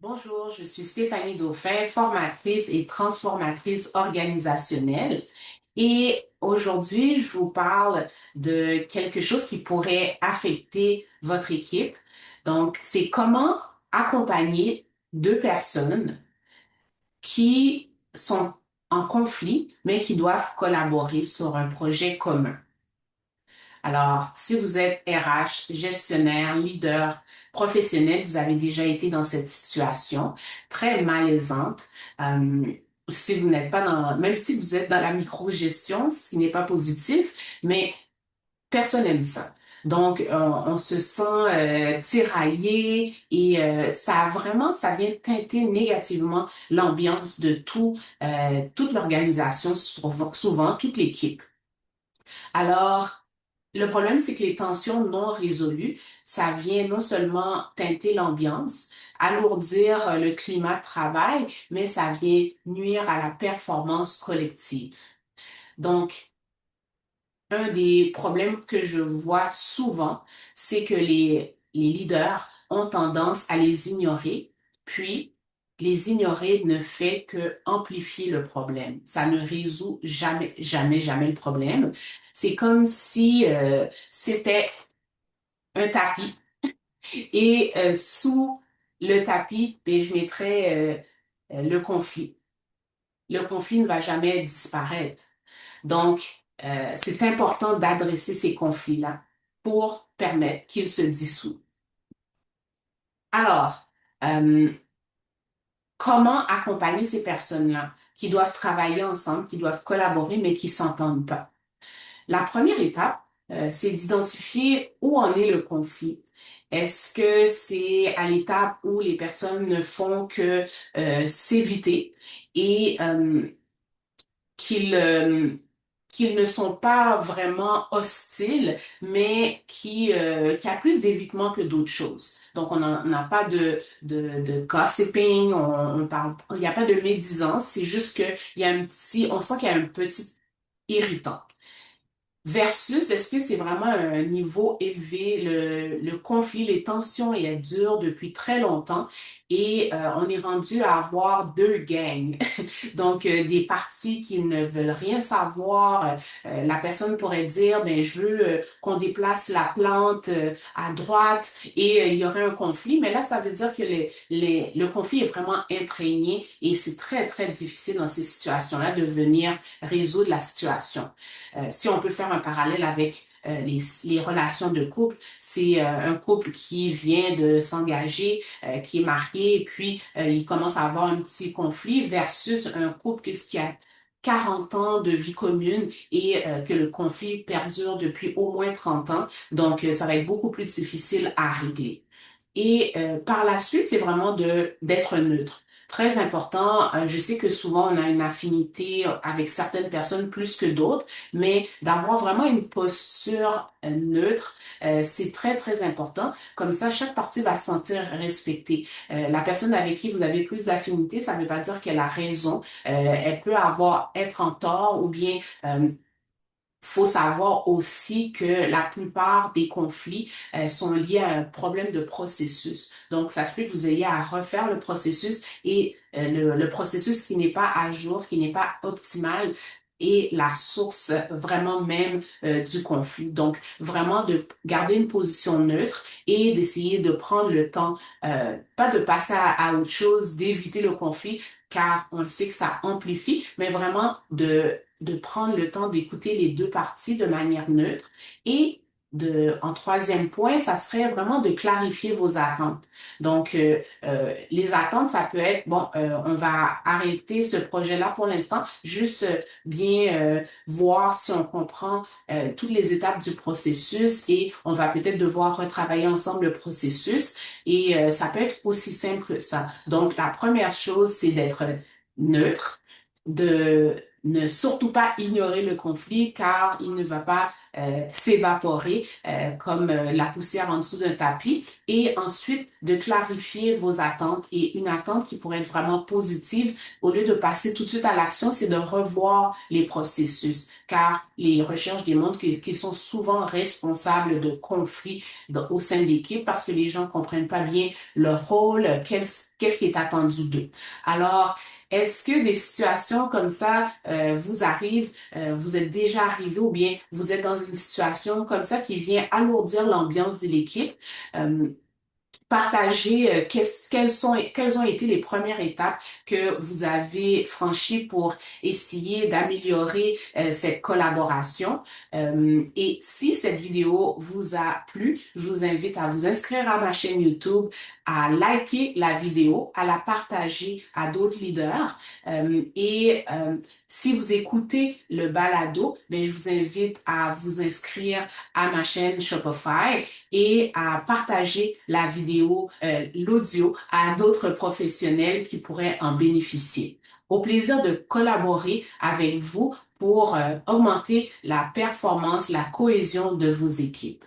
Bonjour, je suis Stéphanie Dauphin, formatrice et transformatrice organisationnelle. Et aujourd'hui, je vous parle de quelque chose qui pourrait affecter votre équipe. Donc, c'est comment accompagner deux personnes qui sont en conflit, mais qui doivent collaborer sur un projet commun. Alors, si vous êtes RH, gestionnaire, leader, professionnel, vous avez déjà été dans cette situation très malaisante. Euh, si vous n'êtes pas dans, même si vous êtes dans la micro-gestion, ce qui n'est pas positif, mais personne n'aime ça. Donc, on se sent tiraillé et ça vient teinter négativement l'ambiance de toute l'organisation, souvent toute l'équipe. Alors, le problème, c'est que les tensions non résolues, ça vient non seulement teinter l'ambiance, alourdir le climat de travail, mais ça vient nuire à la performance collective. Donc, un des problèmes que je vois souvent, c'est que les leaders ont tendance à les ignorer, puis les ignorer ne fait que amplifier le problème. Ça ne résout jamais, jamais, jamais le problème. C'est comme si c'était un tapis et sous le tapis, ben, je mettrais le conflit. Le conflit ne va jamais disparaître. Donc, c'est important d'adresser ces conflits-là pour permettre qu'ils se dissouent. Alors, euh, comment accompagner ces personnes-là qui doivent travailler ensemble, qui doivent collaborer, mais qui s'entendent pas? La première étape, c'est d'identifier où en est le conflit. Est-ce que c'est à l'étape où les personnes ne font que s'éviter et qu'ils qu'ils ne sont pas vraiment hostiles, mais qui a plus d'évitement que d'autres choses. Donc, on n'a pas de gossiping, on parle, il n'y a pas de médisance, c'est juste que il y a on sent qu'il y a un petit irritant. Versus, est-ce que c'est vraiment un niveau élevé, le conflit, les tensions, elles durent depuis très longtemps et on est rendu à avoir deux gangs. Donc, des partis qui ne veulent rien savoir. La personne pourrait dire, ben, je veux qu'on déplace la plante à droite et il y aurait un conflit. Mais là, ça veut dire que le conflit est vraiment imprégné et c'est très, très difficile dans ces situations-là de venir résoudre la situation. Si on peut faire un parallèle avec les relations de couple, c'est un couple qui vient de s'engager, qui est marié, et puis il commence à avoir un petit conflit versus un couple qui a 40 ans de vie commune et que le conflit perdure depuis au moins 30 ans. Donc, ça va être beaucoup plus difficile à régler. Et par la suite, c'est vraiment d'être neutre. Très important. Je sais que souvent on a une affinité avec certaines personnes plus que d'autres, mais d'avoir vraiment une posture neutre, c'est très très important. Comme ça, chaque partie va se sentir respectée. La personne avec qui vous avez plus d'affinité, ça ne veut pas dire qu'elle a raison. Elle peut être en tort ou bien faut savoir aussi que la plupart des conflits sont liés à un problème de processus. Donc, ça se peut que vous ayez à refaire le processus et le processus qui n'est pas à jour, qui n'est pas optimal est la source vraiment même du conflit. Donc, vraiment de garder une position neutre et d'essayer de prendre le temps, pas de passer à autre chose, d'éviter le conflit, car on le sait que ça amplifie, mais vraiment de prendre le temps d'écouter les deux parties de manière neutre. Et en troisième point, ça serait vraiment de clarifier vos attentes. Donc, les attentes, ça peut être, bon, on va arrêter ce projet-là pour l'instant, juste bien voir si on comprend toutes les étapes du processus et on va peut-être devoir retravailler ensemble le processus. Et ça peut être aussi simple que ça. Donc, la première chose, c'est d'être neutre, de ne surtout pas ignorer le conflit car il ne va pas s'évaporer comme la poussière en dessous d'un tapis et ensuite de clarifier vos attentes et une attente qui pourrait être vraiment positive au lieu de passer tout de suite à l'action, c'est de revoir les processus car les recherches démontrent qu'ils sont souvent responsables de conflits au sein de l'équipe parce que les gens comprennent pas bien leur rôle, qu'est-ce qui est attendu d'eux. Alors, est-ce que des situations comme ça vous arrivent, vous êtes déjà arrivé ou bien vous êtes dans une situation comme ça qui vient alourdir l'ambiance de l'équipe? Euh, Partager quelles ont été les premières étapes que vous avez franchies pour essayer d'améliorer cette collaboration. Et si cette vidéo vous a plu, je vous invite à vous inscrire à ma chaîne YouTube, à liker la vidéo, à la partager à d'autres leaders. Si vous écoutez le balado, ben, je vous invite à vous inscrire à ma chaîne Shopify et à partager la vidéo, l'audio à d'autres professionnels qui pourraient en bénéficier. Au plaisir de collaborer avec vous pour augmenter la performance, la cohésion de vos équipes.